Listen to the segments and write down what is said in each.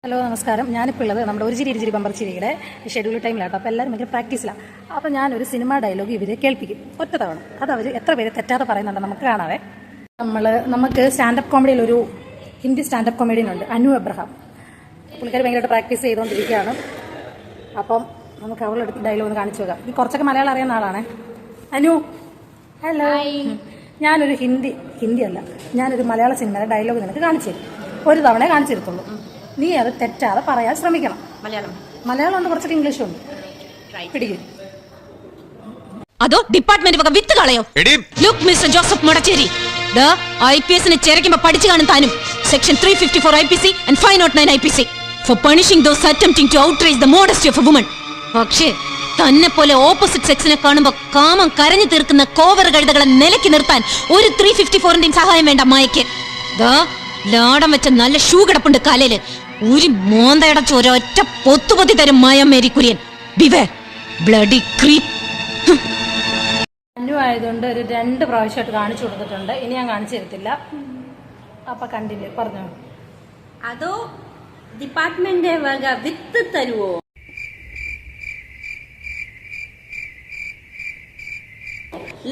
Hello നമസ്കാരം. ഞാനിപ്പോൾ ഉള്ളത് നമ്മുടെ ഒരു ചിരി ഇരുചിരി ബമ്പർച്ചിരിയുടെ ഷെഡ്യൂൾ ടൈമിലാട്ടോ. അപ്പോൾ എല്ലാവരും ഭയങ്കര പ്രാക്ടീസിലാണ്. അപ്പോൾ ഞാനൊരു സിനിമ ഡയലോഗ് ഇവരെ കേൾപ്പിക്കും ഒറ്റ തവണ. അത് അവർ എത്ര പേര് തെറ്റാതെ പറയുന്നുണ്ട് നമുക്ക് കാണാവേ. നമുക്ക് സ്റ്റാൻഡപ്പ് കോമഡിയിൽ ഒരു ഹിന്ദി സ്റ്റാൻഡപ്പ് കോമഡിയനുണ്ട്, അനു എബ്രഹാം. പുള്ളിക്കാർ ഭയങ്കരമായിട്ട് പ്രാക്ടീസ് ചെയ്തുകൊണ്ടിരിക്കുകയാണ്. അപ്പം നമുക്ക് അവളെടുത്ത് ഡയലോഗ് ഒന്ന് കാണിച്ചു നോക്കാം. ഇത് കുറച്ചൊക്കെ മലയാളം അറിയുന്ന ആളാണ്. അനു, ഹലോ. ഞാനൊരു ഹിന്ദിയല്ല, ഞാനൊരു മലയാള സിനിമയുടെ ഡയലോഗ് നിനക്ക് കാണിച്ചു തരും. ഒരു തവണ കാണിച്ചു തരത്തുള്ളൂ. നീ അത് തെറ്റാതെ പറയാൻ ശ്രമിക്കണം. മലയാളം ഉണ്ട്, കുറച്ചൊക്കെ ഇംഗ്ലീഷും ഉണ്ട്. പിടിക്കും. അതോ ഡിപ്പാർട്ട്മെന്റ് വക വിത്ത് കളയോ? ലുക്ക് മിസ്റ്റർ ജോസഫ് മടച്ചേരി, IPS-നെ ചേരക്കുമ്പോ പഠിച്ചു കാണും താനും. Section 354 IPC and 509 IPC for punishing those attempting to outrage the modesty of a woman. പക്ഷേ തന്നെ പോലെ ഓപ്പോസിറ്റ് സെക്സിനെ കാണുമ്പോ കാമം കരഞ്ഞു തീർക്കുന്ന കോവർ കഴുതകളെ നിലയ്ക്ക് നിർത്താൻ ഒരു 354-ന്റെയും സഹായം വേണ്ട മായക്ക്. ലാടം വെച്ച നല്ല ഷൂ കിടപ്പുണ്ട് കാലയില്. ഒരു മോന്തയടച്ച് ഒരൊറ്റ പൊത്തുപൊത്തി തരും Maya Mary Kurian. Beware bloody creep. Anu ആയതുകൊണ്ട് ഒരു 2 പ്രാവശ്യമായിട്ട് കാണിച്ചു കൊടുത്തിട്ടുണ്ട്. ഇനി ഞാൻ കാണിച്ചു തരത്തില്ല. അപ്പൊ കണ്ടില്ലേ, പറഞ്ഞോ. അതോ ഡിപ്പാർട്ട്മെന്റ് വക വിത്ത് തരുവോ?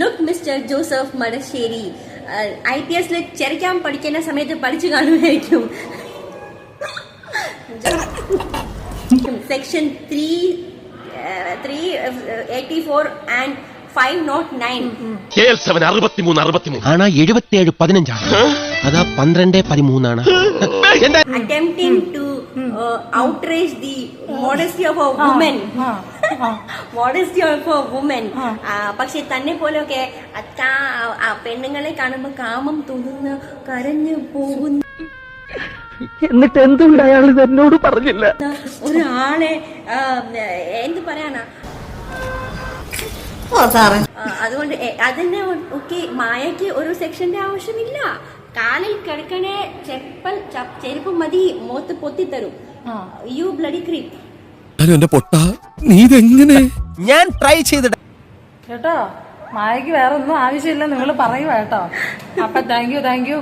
ലുക്ക് മിസ്റ്റർ ജോസഫ് മടശ്ശേരി, IPS-ൽ ചെറിക്കാൻ പഠിക്കുന്ന സമയത്ത് പഠിച്ചു കാണുമായിരിക്കും. Section 384 and 509. KL7 63 ആണ്. 77 15 ആണ്. അതാ 12 13 ആണ്. Attempting to outrage the modesty of a woman. Modesty of a woman. പക്ഷെ തന്നെ പോലെയൊക്കെ പെണ്ണുങ്ങളെ കാണുമ്പോ കാമം തോന്നുന്ന, കരഞ്ഞു പോകുന്ന, എന്നിട്ട് എന്തുകൊണ്ട് അയാൾ എന്നോട് പറഞ്ഞില്ല? ഒരാളെ എന്ത് പറയാനാ. അതുകൊണ്ട് അതിനെ ഒക്കെ മായക്ക് ഒരു സെക്ഷന്റെ ആവശ്യമില്ല. കാലിൽ കിടക്കണേ ചെരുപ്പ് മതി, മോത്ത് പൊത്തിത്തരും. You bloody creep. എന്റെ പൊട്ട, നീ ഇതെങ്ങനെ? ഞാൻ ട്രൈ ചെയ്തിട്ട് കേട്ടോ, മായക്ക് വേറെ ഒന്നും ആവശ്യമില്ല, നിങ്ങൾ പറയുക കേട്ടോ. അപ്പൊ താങ്ക് യു.